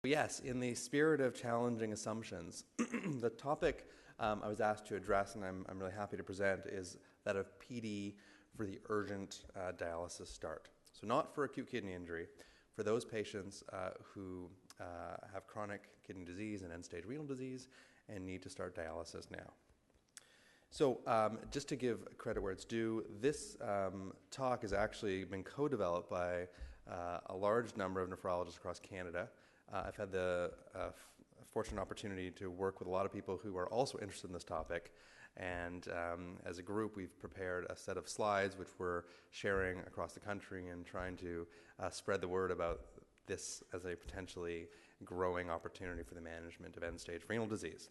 Yes, in the spirit of challenging assumptions, the topic I was asked to address, and I'm really happy to present, is that of PD for the urgent dialysis start. So not for acute kidney injury, for those patients who have chronic kidney disease and end-stage renal disease and need to start dialysis now. So just to give credit where it's due, this talk has actually been co-developed by a large number of nephrologists across Canada. I've had the fortunate opportunity to work with a lot of people who are also interested in this topic, and as a group we've prepared a set of slides which we're sharing across the country and trying to spread the word about this as a potentially growing opportunity for the management of end-stage renal disease.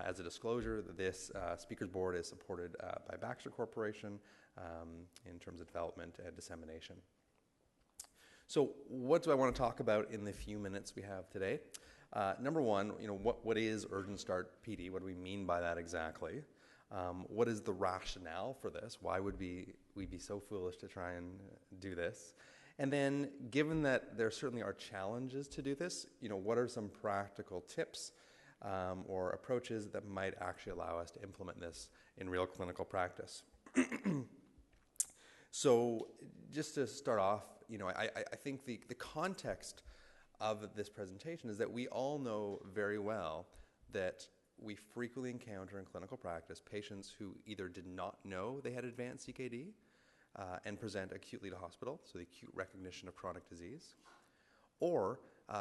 As a disclosure, this speakers board is supported by Baxter Corporation in terms of development and dissemination. So what do I want to talk about in the few minutes we have today? Number one, what is urgent start PD? What do we mean by that exactly? What is the rationale for this? Why would we be so foolish to try and do this? And then, given that there certainly are challenges to do this, what are some practical tips or approaches that might actually allow us to implement this in real clinical practice? So, just to start off, I think the context of this presentation is that we all know very well that we frequently encounter in clinical practice patients who either did not know they had advanced CKD and present acutely to hospital, so the acute recognition of chronic disease, or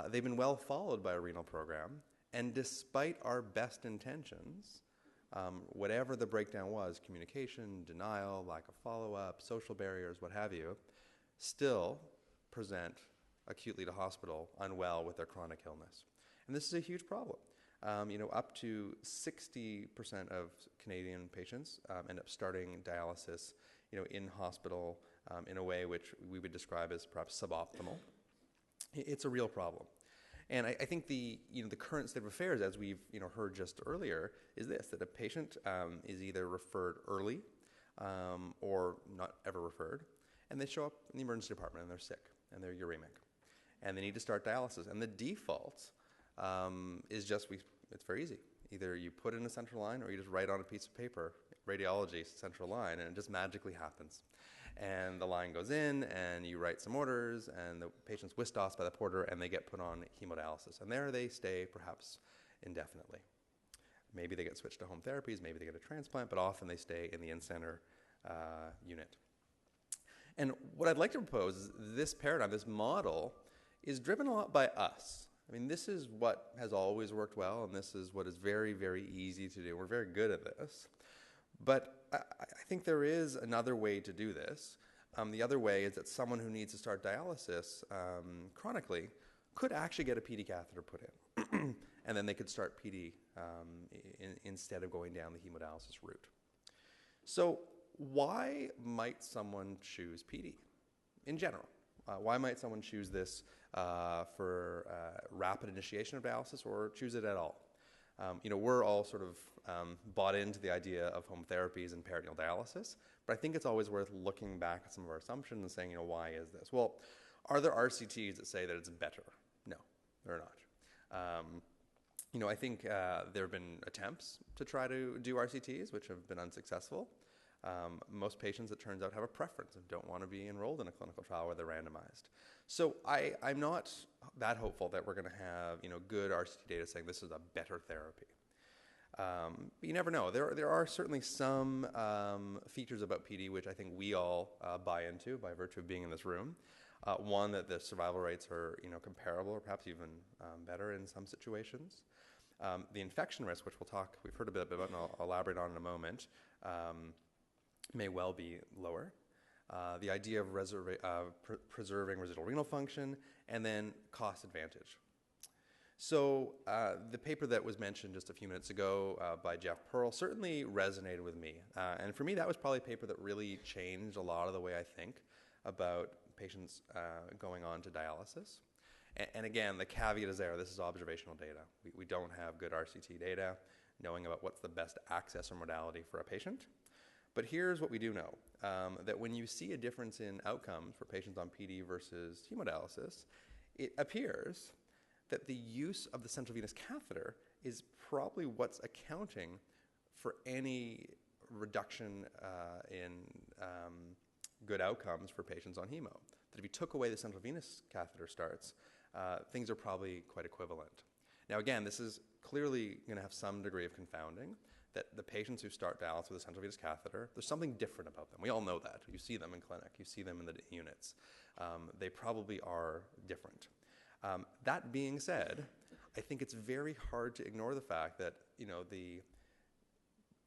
they've been well followed by a renal program, and despite our best intentions, whatever the breakdown was, communication, denial, lack of follow-up, social barriers, what have you, still present acutely to hospital unwell with their chronic illness. And this is a huge problem. Up to 60% of Canadian patients end up starting dialysis in hospital in a way which we would describe as perhaps suboptimal. It's a real problem. And I think the current state of affairs, as we've heard just earlier, is this: that a patient is either referred early or not ever referred, and they show up in the emergency department and they're sick and they're uremic, and they need to start dialysis. And the default is just it's very easy. Either you put in a central line or you just write on a piece of paper, radiology central line, and it just magically happens. And the line goes in, and you write some orders, and the patient's whisked off by the porter, and they get put on hemodialysis. And there they stay, perhaps indefinitely. Maybe they get switched to home therapies, maybe they get a transplant, but often they stay in the in-center unit. And what I'd like to propose is this paradigm, this model, is driven a lot by us. I mean, this is what has always worked well, and this is what is very, very easy to do. We're very good at this. But I think there is another way to do this. The other way is that someone who needs to start dialysis chronically could actually get a PD catheter put in, and then they could start PD instead of going down the hemodialysis route. So why might someone choose PD in general? Why might someone choose this for rapid initiation of dialysis, or choose it at all? We're all sort of bought into the idea of home therapies and peritoneal dialysis, but I think it's always worth looking back at some of our assumptions and saying, why is this? Well, are there RCTs that say that it's better? No, there are not. I think there have been attempts to try to do RCTs, which have been unsuccessful. Most patients, it turns out, have a preference and don't want to be enrolled in a clinical trial where they're randomized. So I'm not that hopeful that we're going to have good RCT data saying this is a better therapy. But you never know. There are certainly some features about PD which I think we all buy into by virtue of being in this room. One, that the survival rates are comparable or perhaps even better in some situations. The infection risk, which we've heard a bit about and I'll elaborate on in a moment, may well be lower. The idea of preserving residual renal function, and then cost advantage. So the paper that was mentioned just a few minutes ago by Jeff Pearl certainly resonated with me. And for me, that was probably a paper that really changed a lot of the way I think about patients going on to dialysis. And again, the caveat is there. This is observational data. We don't have good RCT data knowing about what's the best access or modality for a patient. But here's what we do know, that when you see a difference in outcomes for patients on PD versus hemodialysis, it appears that the use of the central venous catheter is probably what's accounting for any reduction in good outcomes for patients on hemo. That if you took away the central venous catheter starts, things are probably quite equivalent. Now again, this is clearly going to have some degree of confounding, that the patients who start dialysis with a central venous catheter, there's something different about them. We all know that. You see them in clinic. You see them in the units. They probably are different. That being said, I think it's very hard to ignore the fact that, the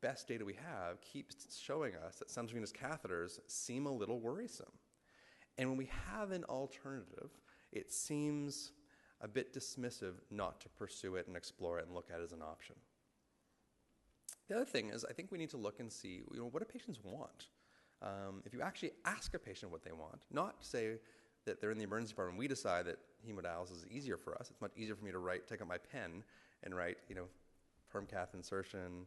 best data we have keeps showing us that central venous catheters seem a little worrisome. And when we have an alternative, it seems a bit dismissive not to pursue it and explore it and look at it as an option. The other thing is, I think we need to look and see, what do patients want? If you actually ask a patient what they want, not say that they're in the emergency department, we decide that hemodialysis is easier for us. It's much easier for me to take out my pen and write, perm cath insertion,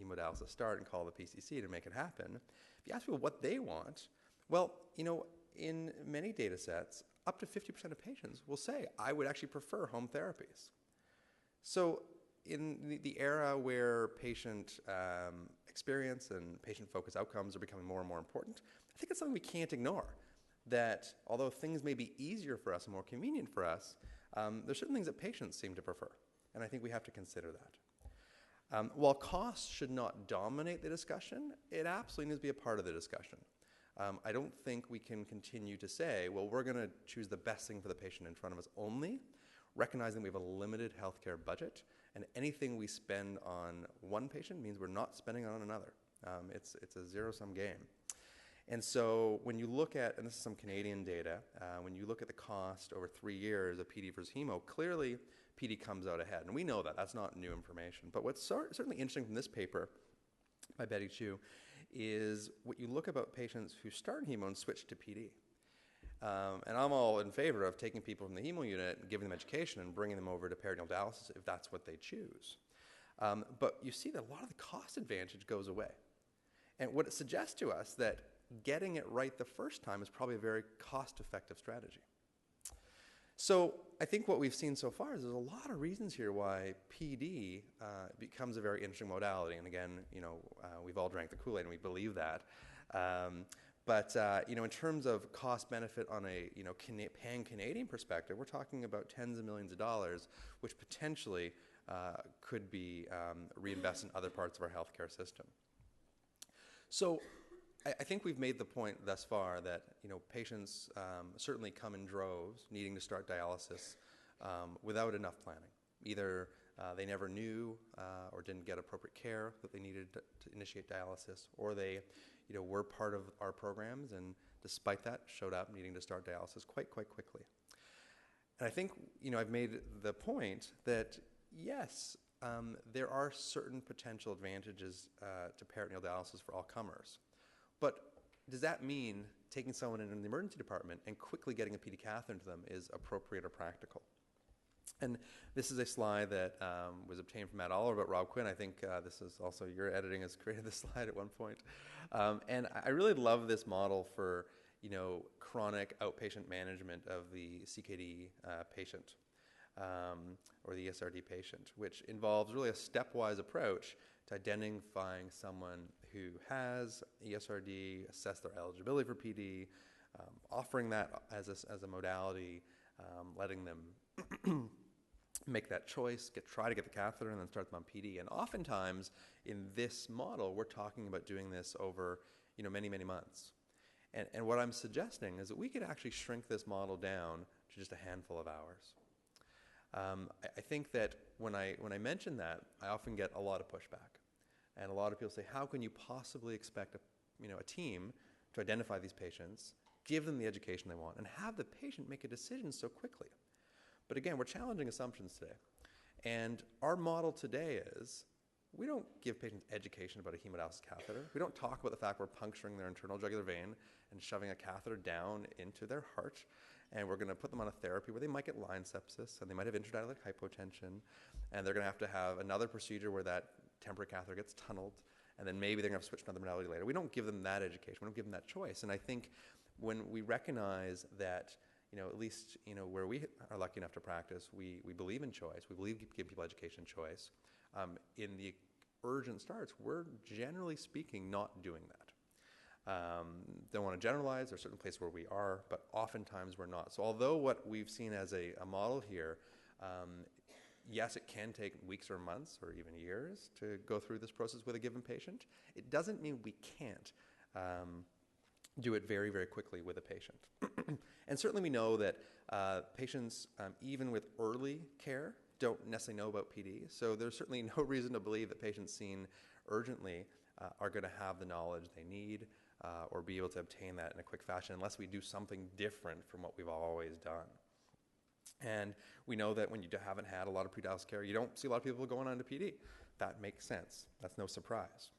hemodialysis start, and call the PCC to make it happen. If you ask people what they want, well, in many data sets, up to 50% of patients will say, I would actually prefer home therapies. So in the era where patient experience and patient-focused outcomes are becoming more and more important, I think it's something we can't ignore. That although things may be easier for us and more convenient for us, there's certain things that patients seem to prefer. And I think we have to consider that. While costs should not dominate the discussion, it absolutely needs to be a part of the discussion. I don't think we can continue to say, well, we're going to choose the best thing for the patient in front of us only, recognizing we have a limited healthcare budget, and anything we spend on one patient means we're not spending on another. It's a zero-sum game. And so when you look at, and this is some Canadian data, when you look at the cost over 3 years of PD versus hemo, clearly PD comes out ahead. And we know that. That's not new information. But what's certainly interesting from this paper by Betty Chu is what you look about patients who start hemo and switch to PD. And I'm all in favor of taking people from the hemo unit and giving them education and bringing them over to peritoneal dialysis if that's what they choose. But you see that a lot of the cost advantage goes away. And what it suggests to us that getting it right the first time is probably a very cost-effective strategy. So I think what we've seen so far is there's a lot of reasons here why PD becomes a very interesting modality. And again, we've all drank the Kool-Aid and we believe that. But in terms of cost-benefit on a pan-Canadian perspective, we're talking about tens of millions of dollars, which potentially could be reinvested in other parts of our healthcare system. So I think we've made the point thus far that patients certainly come in droves needing to start dialysis without enough planning. Either they never knew or didn't get appropriate care that they needed to initiate dialysis, or they were part of our programs and despite that showed up needing to start dialysis quite quickly. And I think I've made the point that yes, there are certain potential advantages to peritoneal dialysis for all comers. But does that mean taking someone in the emergency department and quickly getting a PD catheter into them is appropriate or practical? And this is a slide that was obtained from Matt Oliver, but Rob Quinn, I think this is also your editing, has created this slide at one point. And I really love this model for chronic outpatient management of the CKD patient or the ESRD patient, which involves really a stepwise approach to identifying someone who has ESRD, assess their eligibility for PD, offering that as a modality, letting them make that choice, try to get the catheter, and then start them on PD. And oftentimes, in this model, we're talking about doing this over many months. And what I'm suggesting is that we could actually shrink this model down to just a handful of hours. I think that when I mention that, I often get a lot of pushback. And a lot of people say, how can you possibly expect a team to identify these patients, give them the education they want, and have the patient make a decision so quickly? But again, we're challenging assumptions today. And our model today is we don't give patients education about a hemodialysis catheter. We don't talk about the fact we're puncturing their internal jugular vein and shoving a catheter down into their heart. And we're going to put them on a therapy where they might get line sepsis and they might have intradialytic hypotension. And they're going to have another procedure where that temporary catheter gets tunneled. And then maybe they're going to have to switch to another modality later. We don't give them that education. We don't give them that choice. And I think when we recognize that at least, where we are lucky enough to practice, we believe in choice. We believe give people education choice. In the urgent starts, we're generally speaking not doing that. Don't want to generalize. There's certain places where we are, but oftentimes we're not. So although what we've seen as a model here, yes, it can take weeks or months or even years to go through this process with a given patient. It doesn't mean we can't do it very, very quickly with a patient. And certainly we know that patients, even with early care, don't necessarily know about PD. So there's certainly no reason to believe that patients seen urgently are going to have the knowledge they need or be able to obtain that in a quick fashion unless we do something different from what we've always done. And we know that when you haven't had a lot of pre-dialysis care, you don't see a lot of people going on to PD. That makes sense. That's no surprise.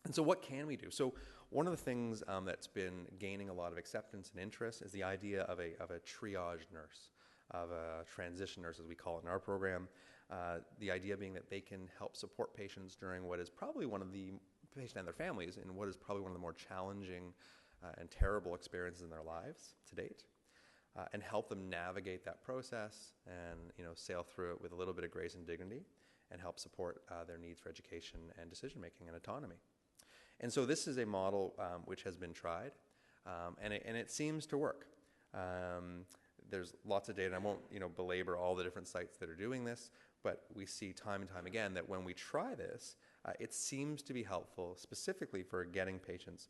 And so what can we do? So one of the things that's been gaining a lot of acceptance and interest is the idea of a triage nurse, of a transition nurse, as we call it in our program. The idea being that they can help support patients during what is probably one of the patient and their families in what is probably one of the more challenging and terrible experiences in their lives to date, and help them navigate that process and sail through it with a little bit of grace and dignity, and help support their needs for education and decision making and autonomy. And so this is a model which has been tried, and it seems to work. There's lots of data, and I won't belabor all the different sites that are doing this, but we see time and time again that when we try this, it seems to be helpful specifically for getting patients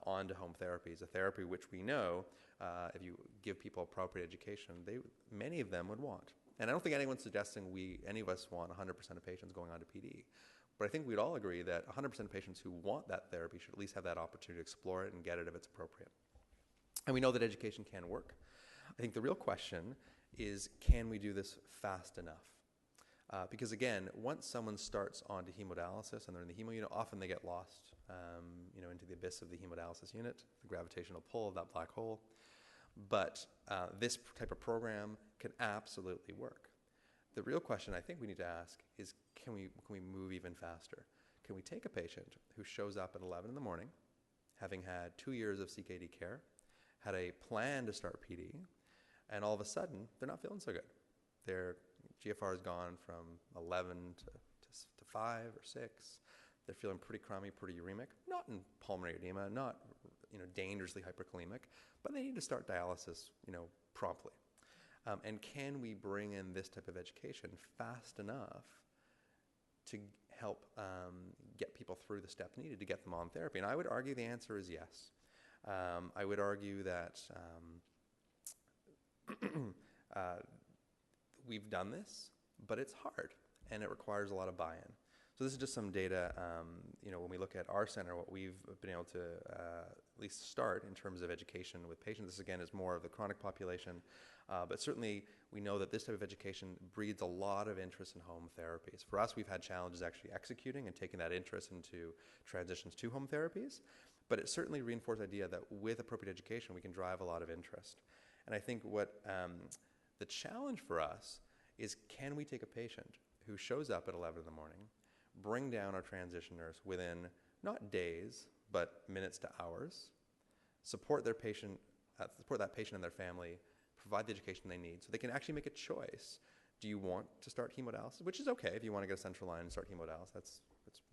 onto home therapies, a therapy which we know if you give people appropriate education, many of them would want. And I don't think anyone's suggesting any of us want 100% of patients going on to PD. But I think we'd all agree that 100% of patients who want that therapy should at least have that opportunity to explore it and get it if it's appropriate. And we know that education can work. I think the real question is, can we do this fast enough? Because again, once someone starts onto hemodialysis and they're in the hemo unit, often they get lost into the abyss of the hemodialysis unit, the gravitational pull of that black hole. But this type of program can absolutely work. The real question I think we need to ask is, can we move even faster? Can we take a patient who shows up at 11 in the morning, having had 2 years of CKD care, had a plan to start PD, and all of a sudden, they're not feeling so good. Their GFR has gone from 11 to 5 or 6. They're feeling pretty crummy, pretty uremic, not in pulmonary edema, not dangerously hyperkalemic, but they need to start dialysis promptly. And can we bring in this type of education fast enough to help get people through the steps needed to get them on therapy? And I would argue the answer is yes. I would argue that we've done this, but it's hard, and it requires a lot of buy-in. So this is just some data, when we look at our center, what we've been able to at least start in terms of education with patients. This, again, is more of the chronic population, but certainly we know that this type of education breeds a lot of interest in home therapies. For us, we've had challenges actually executing and taking that interest into transitions to home therapies, but it certainly reinforced the idea that with appropriate education, we can drive a lot of interest. And I think what the challenge for us is, can we take a patient who shows up at 11 in the morning, bring down our transition nurse within not days, but minutes to hours, support that patient and their family, provide the education they need so they can actually make a choice. Do you want to start hemodialysis? Which is okay if you want to get a central line and start hemodialysis.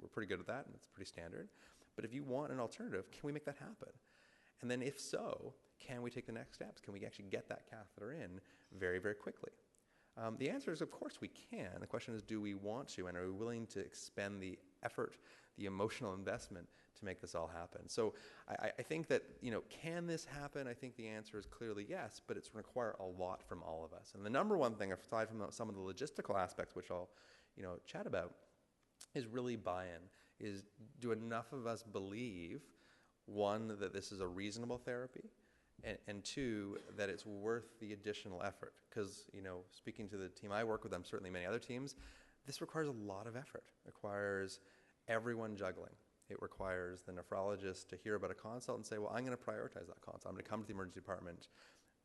We're pretty good at that, and it's pretty standard. But if you want an alternative, can we make that happen? And then if so, can we take the next steps? Can we actually get that catheter in very, very quickly? The answer is, of course, we can. The question is, do we want to, and are we willing to expend the effort, the emotional investment to make this all happen? So I think that, can this happen? I think the answer is clearly yes, but it's going to require a lot from all of us. And the number one thing, aside from some of the logistical aspects, which I'll chat about, is really buy-in. Is, do enough of us believe, one, that this is a reasonable therapy, and two, that it's worth the additional effort? Because, speaking to the team I work with, and certainly many other teams, this requires a lot of effort. It requires everyone juggling. It requires the nephrologist to hear about a consult and say, well, I'm going to prioritize that consult. I'm going to come to the emergency department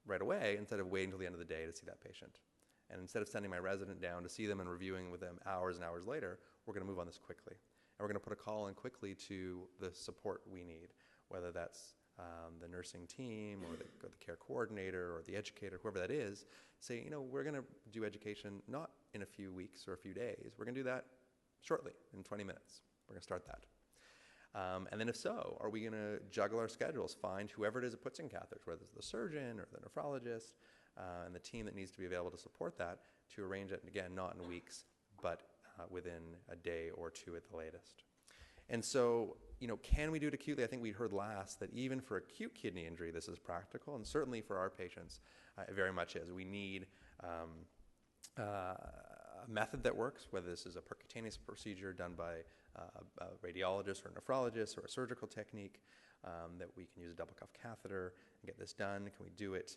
right away instead of waiting until the end of the day to see that patient. And instead of sending my resident down to see them and reviewing with them hours and hours later, we're going to move on this quickly. And we're going to put a call in quickly to the support we need, whether that's the nursing team or the care coordinator or the educator, whoever that is, say, we're going to do education not in a few weeks or a few days. We're going to do that shortly, in 20 minutes. We're going to start that. And then if so, are we going to juggle our schedules, find whoever it is that puts in catheters, whether it's the surgeon or the nephrologist, and the team that needs to be available to support that, to arrange it, again, not in weeks, but within a day or two at the latest. And so, can we do it acutely? I think we heard last that even for acute kidney injury, this is practical, and certainly for our patients, it very much is. We need a method that works, whether this is a percutaneous procedure done by a radiologist or a nephrologist, or a surgical technique, that we can use a double cuff catheter and get this done. Can we do it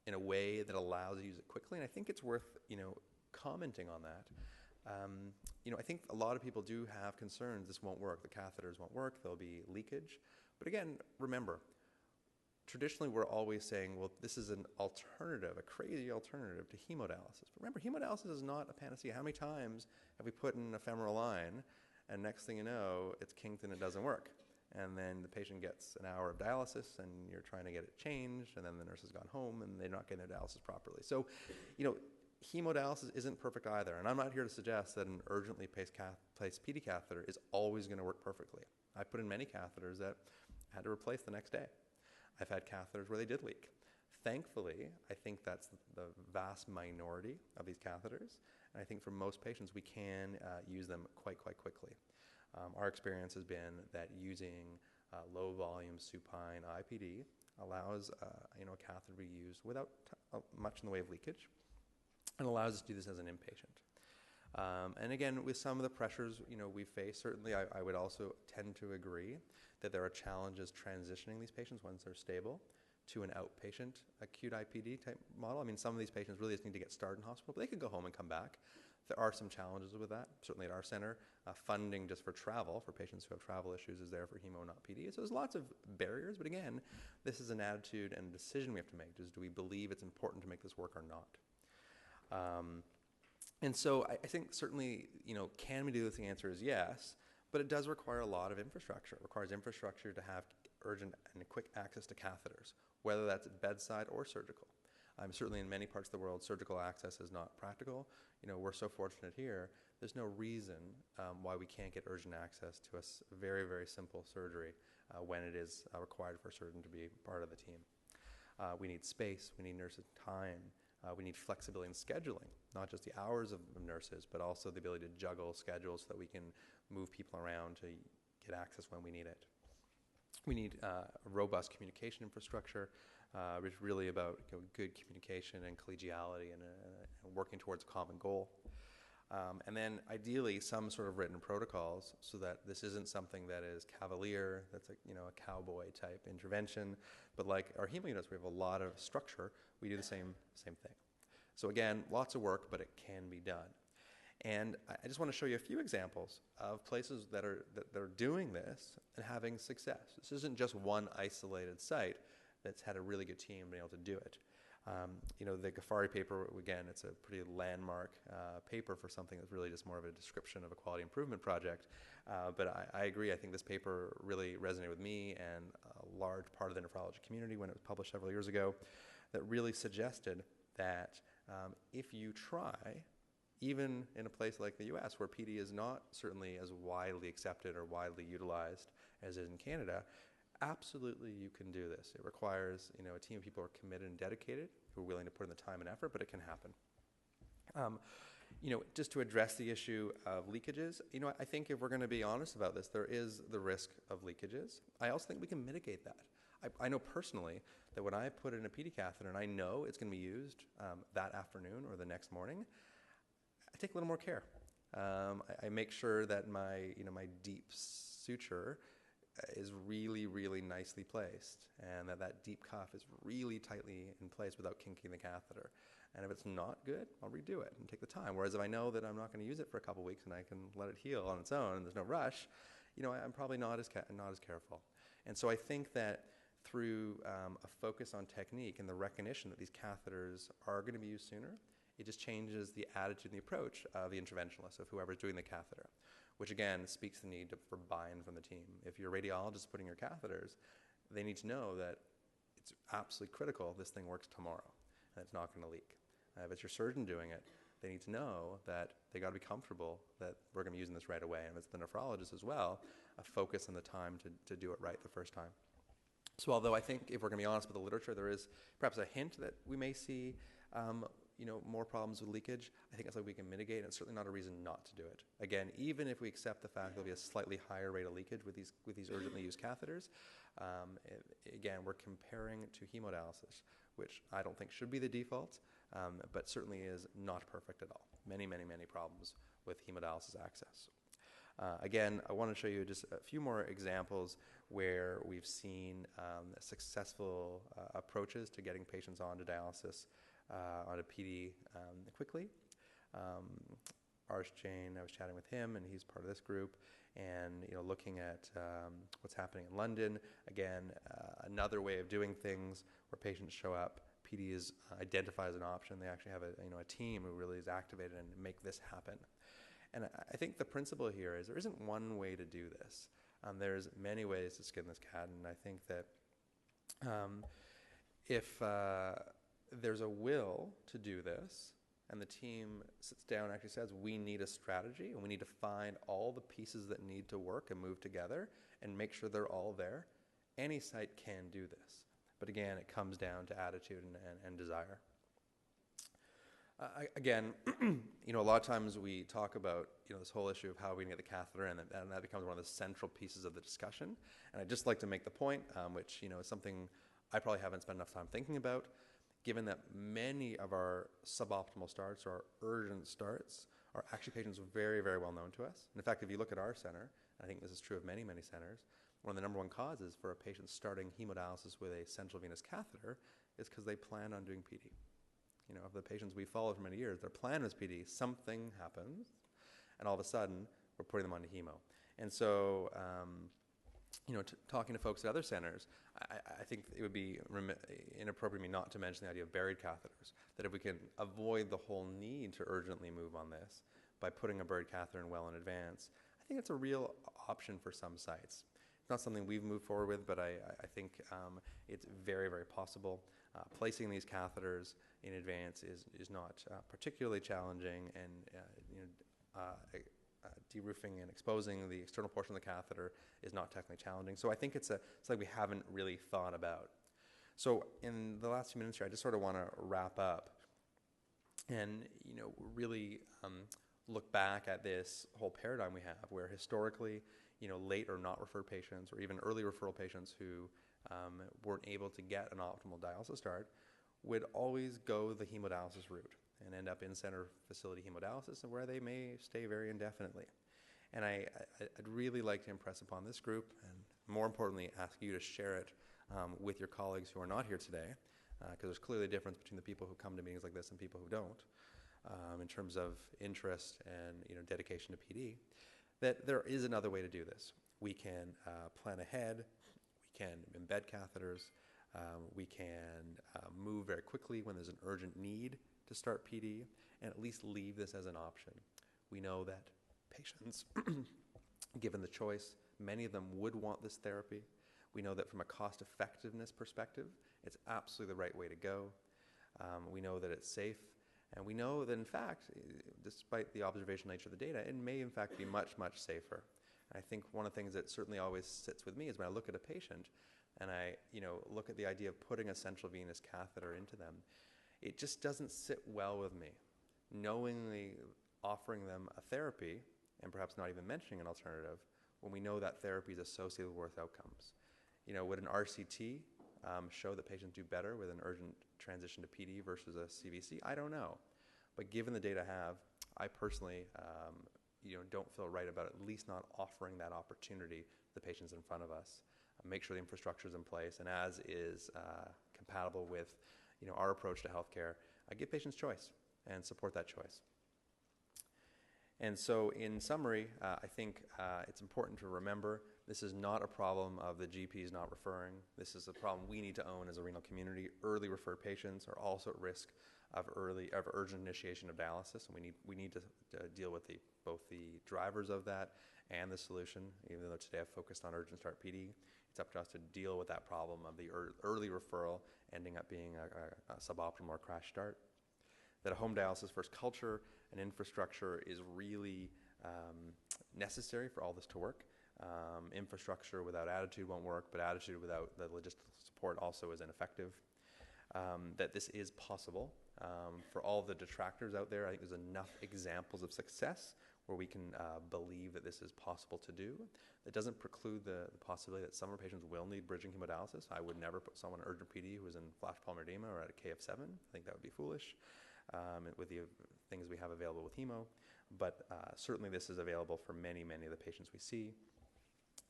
in a way that allows you to use it quickly? And I think it's worth, commenting on that. I think a lot of people do have concerns this won't work, the catheters won't work, there'll be leakage. But again, remember, traditionally we're always saying, well, this is an alternative, a crazy alternative to hemodialysis. But remember, hemodialysis is not a panacea. How many times have we put in a femoral line, and next thing you know, it's kinked and it doesn't work? And then the patient gets an hour of dialysis, and you're trying to get it changed, and then the nurse has gone home, and they're not getting their dialysis properly. So, hemodialysis isn't perfect either, and I'm not here to suggest that an urgently placed PD catheter is always going to work perfectly. I put in many catheters that I had to replace the next day. I've had catheters where they did leak. Thankfully, I think that's the vast minority of these catheters, and I think for most patients we can use them quite quickly. Our experience has been that using low volume supine IPD allows a catheter to be used without much in the way of leakage, and allows us to do this as an inpatient. And again, with some of the pressures we face, certainly I would also tend to agree that there are challenges transitioning these patients once they're stable to an outpatient acute IPD type model. I mean, some of these patients really just need to get started in hospital, but they could go home and come back. There are some challenges with that, certainly at our center. Funding just for travel, for patients who have travel issues, is there for hemo, not PD. So there's lots of barriers, but again, this is an attitude and a decision we have to make. Do we believe it's important to make this work or not? And so I think certainly, can we do this? The answer is yes, but it does require a lot of infrastructure. It requires infrastructure to have urgent and quick access to catheters, whether that's bedside or surgical. Certainly in many parts of the world, surgical access is not practical. We're so fortunate here. There's no reason why we can't get urgent access to a very, very simple surgery when it is required for a surgeon to be part of the team. We need space. We need nurses' time. We need flexibility in scheduling, not just the hours of nurses, but also the ability to juggle schedules so that we can move people around to get access when we need it. We need a robust communication infrastructure, which is really about good communication and collegiality and working towards a common goal. And then ideally some sort of written protocols so that this isn't something that is cavalier, that's a cowboy type intervention, but like our hemo units, we have a lot of structure. We do the same thing. So again, lots of work, but it can be done. And I just want to show you a few examples of places that are doing this and having success. This isn't just one isolated site that's had a really good team being able to do it. The Ghaffari paper, again, it's a pretty landmark paper for something that's really just more of a description of a quality improvement project. But I agree, I think this paper really resonated with me and a large part of the nephrology community when it was published several years ago, that really suggested that if you try, even in a place like the US, where PD is not certainly as widely accepted or widely utilized as is in Canada, absolutely you can do this. It requires a team of people who are committed and dedicated, who are willing to put in the time and effort, but it can happen. Just to address the issue of leakages, I think if we're going to be honest about this, there is the risk of leakages. I also think we can mitigate that. I know personally that when I put in a PD catheter and I know it's going to be used that afternoon or the next morning, I take a little more care. I make sure that my deep suture is really, really nicely placed, and that deep cuff is really tightly in place without kinking the catheter. And if it's not good, I'll redo it and take the time. Whereas if I know that I'm not going to use it for a couple weeks and I can let it heal on its own and there's no rush, I'm probably not as careful. And so I think that through a focus on technique and the recognition that these catheters are going to be used sooner, it just changes the attitude and the approach of the interventionalist, of whoever's doing the catheter. which again speaks to the need for buy-in from the team. If your radiologist putting your catheters, they need to know that it's absolutely critical this thing works tomorrow and it's not going to leak. If it's your surgeon doing it, they need to know that they got to be comfortable that we're going to be using this right away. And if it's the nephrologist as well, a focus on the time to do it right the first time. So although I think if we're going to be honest with the literature, there is perhaps a hint that we may see more problems with leakage, I think it's like we can mitigate, and it's certainly not a reason not to do it. Again, even if we accept the fact there'll be a slightly higher rate of leakage with these urgently used catheters, again, we're comparing to hemodialysis, which I don't think should be the default, but certainly is not perfect at all. Many, many, many problems with hemodialysis access. Again, I want to show you just a few more examples where we've seen successful approaches to getting patients onto dialysis, onto PD quickly. Arsh Jain, I was chatting with him, and he's part of this group, and looking at what's happening in London. Again, another way of doing things where patients show up, PD is identified as an option. They actually have a team who really is activated and make this happen. And I think the principle here is there isn't one way to do this. There's many ways to skin this cat, and I think that if there's a will to do this, and the team sits down and actually says, we need a strategy, and we need to find all the pieces that need to work and move together and make sure they're all there, any site can do this. But again, it comes down to attitude and desire. Again, a lot of times we talk about this whole issue of how we can get the catheter in, and that becomes one of the central pieces of the discussion. And I'd just like to make the point, which is something I probably haven't spent enough time thinking about, given that many of our suboptimal starts or urgent starts are actually patients very, very well known to us. And in fact, if you look at our center, and I think this is true of many, many centers, one of the number one causes for a patient starting hemodialysis with a central venous catheter is because they plan on doing PD. Of the patients we followed for many years, their plan was PD, something happens, and all of a sudden, we're putting them onto hemo. And so, talking to folks at other centers, I think it would be inappropriate of me not to mention the idea of buried catheters, that if we can avoid the whole need to urgently move on this by putting a buried catheter in well in advance, I think it's a real option for some sites. It's not something we've moved forward with, but I think it's very, very possible. Placing these catheters in advance is not particularly challenging, and deroofing and exposing the external portion of the catheter is not technically challenging. So I think it's something we haven't really thought about. So in the last few minutes here, I just sort of want to wrap up and really look back at this whole paradigm we have, where historically, late or not referred patients, or even early referral patients who weren't able to get an optimal dialysis start, would always go the hemodialysis route and end up in center facility hemodialysis, and where they may stay very indefinitely. And I'd really like to impress upon this group, and more importantly, ask you to share it with your colleagues who are not here today, because there's clearly a difference between the people who come to meetings like this and people who don't, in terms of interest and dedication to PD, that there is another way to do this. We can plan ahead, we can embed catheters, we can move very quickly when there's an urgent need to start PD, and at least leave this as an option. We know that patients, given the choice, many of them would want this therapy. We know that from a cost effectiveness perspective, it's absolutely the right way to go. We know that it's safe, and we know that in fact, despite the observational nature of the data, it may in fact be much, much safer. And I think one of the things that certainly always sits with me is when I look at a patient and I look at the idea of putting a central venous catheter into them, it just doesn't sit well with me, knowingly offering them a therapy and perhaps not even mentioning an alternative when we know that therapy is associated with worse outcomes. Would an RCT show that patients do better with an urgent transition to PD versus a CVC? I don't know. But given the data I have, I personally don't feel right about at least not offering that opportunity to the patients in front of us. Make sure the infrastructure is in place, and as is compatible with our approach to healthcare, give patients choice and support that choice. And so in summary, I think it's important to remember This is not a problem of the GPs not referring. This is a problem we need to own as a renal community. Early referred patients are also at risk of urgent initiation of dialysis, and we need to deal with both the drivers of that and the solution. Even though today I've focused on urgent start PD, it's up to us to deal with that problem of the early referral ending up being a suboptimal or crash start. That a home dialysis first culture and infrastructure is really necessary for all this to work. Infrastructure without attitude won't work, but attitude without the logistical support also is ineffective. That this is possible. For all the detractors out there, I think there's enough examples of success where we can believe that this is possible to do. It doesn't preclude the possibility that some of our patients will need bridging hemodialysis. I would never put someone on urgent PD who is in flash pulmonary edema or at a KF7. I think that would be foolish with the things we have available with hemo. But certainly this is available for many, many of the patients we see.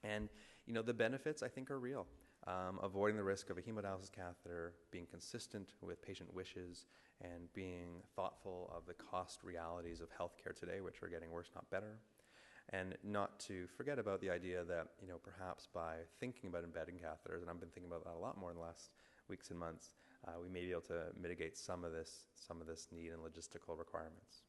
And the benefits, I think, are real. Avoiding the risk of a hemodialysis catheter, being consistent with patient wishes, and being thoughtful of the cost realities of healthcare today, which are getting worse, not better. And not to forget about the idea that, perhaps by thinking about embedding catheters, and I've been thinking about that a lot more in the last weeks and months, we may be able to mitigate some of this need and logistical requirements.